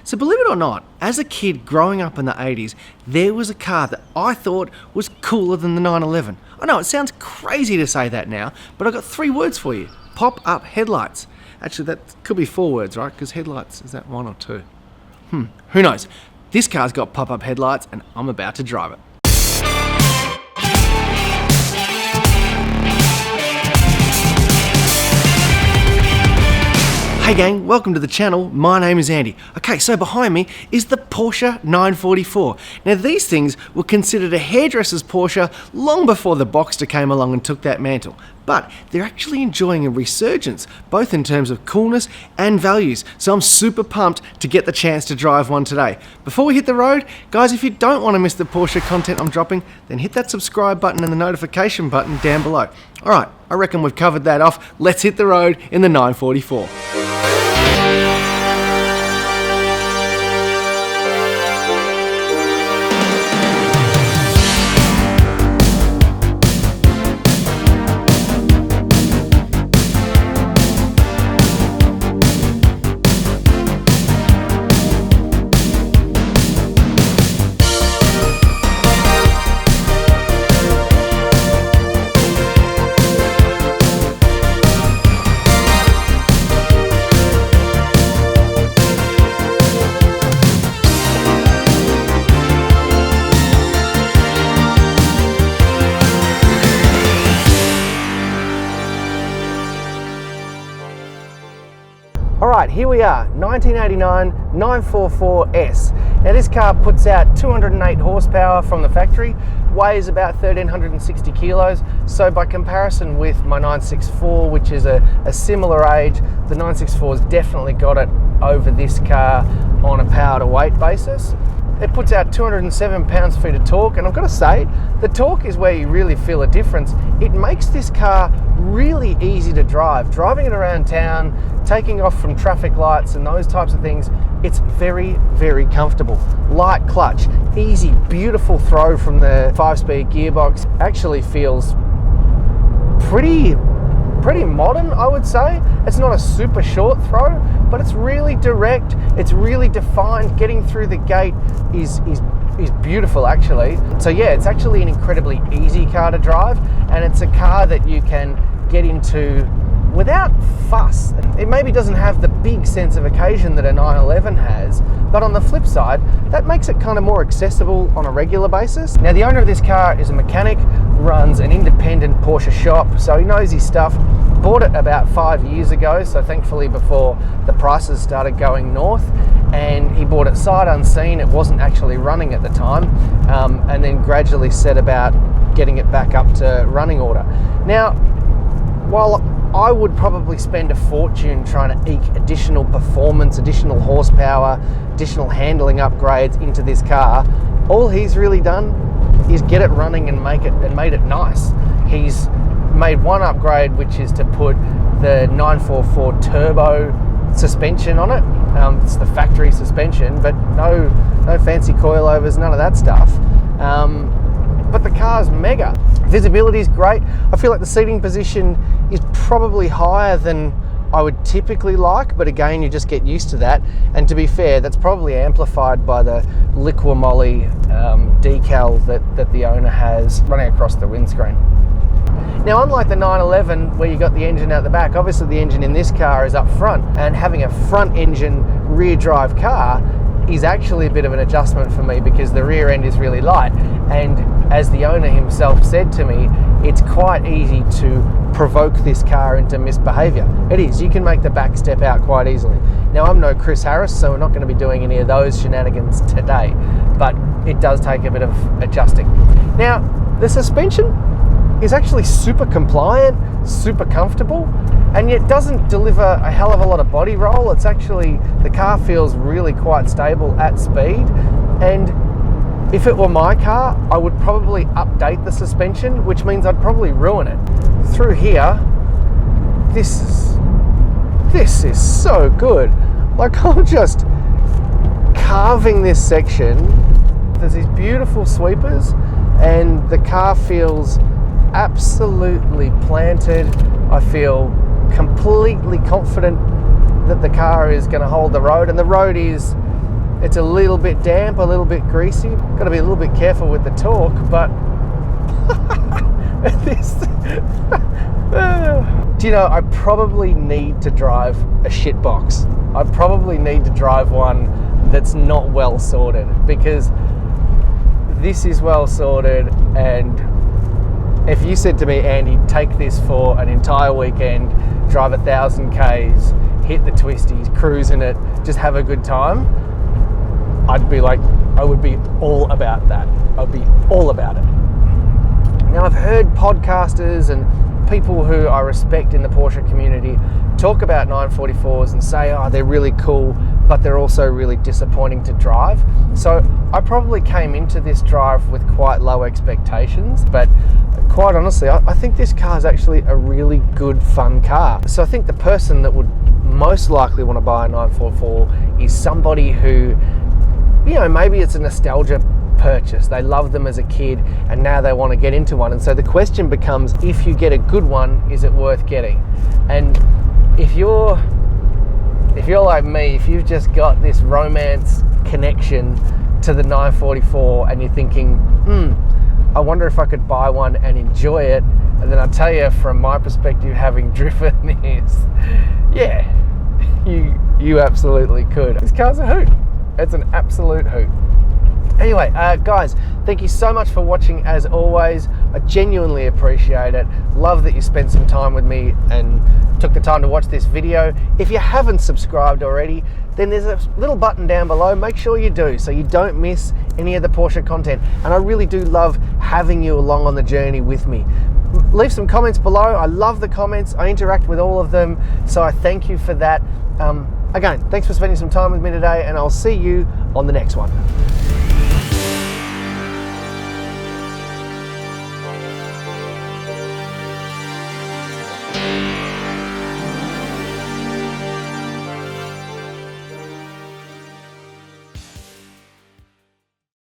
So believe it or not, as a kid growing up in the 80s, there was a car that I thought was cooler than the 911. I know it sounds crazy to say that now, but I've got 3 words for you. Pop-up headlights. Actually, that could be 4 words, right? Because headlights, is that 1 or 2? Who knows? This car's got pop-up headlights and I'm about to drive it. Hey gang, welcome to the channel. My name is Andy. Okay, so behind me is the Porsche 944. Now these things were considered a hairdresser's Porsche long before the Boxster came along and took that mantle. But they're actually enjoying a resurgence, both in terms of coolness and values. So I'm super pumped to get the chance to drive one today. Before we hit the road, guys, if you don't want to miss the Porsche content I'm dropping, then hit that subscribe button and the notification button down below. All right, I reckon we've covered that off. Let's hit the road in the 944. Alright, here we are, 1989 944S. Now this car puts out 208 horsepower from the factory, weighs about 1,360 kilos, so by comparison with my 964, which is a similar age, the 964's definitely got it over this car on a power to weight basis. It puts out 207 pounds-feet of torque, and I've got to say, the torque is where you really feel a difference. It makes this car really easy to drive. Driving it around town, taking off from traffic lights and those types of things, it's very, very comfortable. Light clutch, easy, beautiful throw from the 5-speed gearbox. Actually feels pretty modern, I would say. It's not a super short throw, but it's really direct, it's really defined. Getting through the gate is beautiful, actually. So yeah, it's actually an incredibly easy car to drive, and it's a car that you can get into without fuss. It maybe doesn't have the big sense of occasion that a 911 has, but on the flip side, that makes it kind of more accessible on a regular basis. Now the owner of this car is a mechanic, runs an independent Porsche shop, so he knows his stuff. Bought it about 5 years ago, so thankfully before the prices started going north, and he bought it sight unseen. It wasn't actually running at the time, and then gradually set about getting it back up to running order. Now, while I would probably spend a fortune trying to eke additional performance, additional horsepower, additional handling upgrades into this car, all he's really done is get it running and made it nice. He's made one upgrade, which is to put the 944 turbo suspension on it. It's the factory suspension, but no fancy coilovers, none of that stuff. But the car's mega. Visibility is great. I feel like the seating position is probably higher than I would typically like, but again, you just get used to that. And to be fair, that's probably amplified by the Liqui-Moly decal that the owner has running across the windscreen. Now, unlike the 911 where you got the engine out the back, obviously the engine in this car is up front, and having a front engine rear drive car is actually a bit of an adjustment for me because the rear end is really light, and as the owner himself said to me, it's quite easy to provoke this car into misbehavior. It is. You can make the back step out quite easily. Now, I'm no Chris Harris, so we're not going to be doing any of those shenanigans today, but it does take a bit of adjusting. Now, the suspension is actually super compliant, super comfortable, and yet doesn't deliver a hell of a lot of body roll. It's actually, the car feels really quite stable at speed, and if it were my car, I would probably update the suspension, which means I'd probably ruin it. Through here, this is so good. Like, I'm just carving this section. There's these beautiful sweepers, and the car feels absolutely planted. I feel completely confident that the car is going to hold the road, and the road is It's a little bit damp, a little bit greasy. Got to be a little bit careful with the torque, but this. Do you know, I probably need to drive a shitbox. I probably need to drive one that's not well sorted, because this is well sorted. And if you said to me, Andy, take this for an entire weekend, drive 1,000 Ks, hit the twisties, cruise in it, just have a good time, I'd be like, I would be all about that. I'd be all about it. Now, I've heard podcasters and people who I respect in the Porsche community talk about 944s and say, oh, they're really cool, but they're also really disappointing to drive. So I probably came into this drive with quite low expectations, but quite honestly, I think this car is actually a really good, fun car. So I think the person that would most likely want to buy a 944 is somebody who, you know, maybe it's a nostalgia purchase. They loved them as a kid and now they want to get into one. And so the question becomes, if you get a good one, is it worth getting? And if you're like me, if you've just got this romance connection to the 944 and you're thinking, I wonder if I could buy one and enjoy it, and then I'll tell you from my perspective, having driven this, yeah, you absolutely could. This car's a hoot. It's an absolute hoot. Anyway, guys, thank you so much for watching as always. I genuinely appreciate it. Love that you spent some time with me and took the time to watch this video. If you haven't subscribed already, then there's a little button down below. Make sure you do so you don't miss any of the Porsche content. And I really do love having you along on the journey with me. Leave some comments below. I love the comments. I interact with all of them, so I thank you for that. Again, thanks for spending some time with me today, and I'll see you on the next one.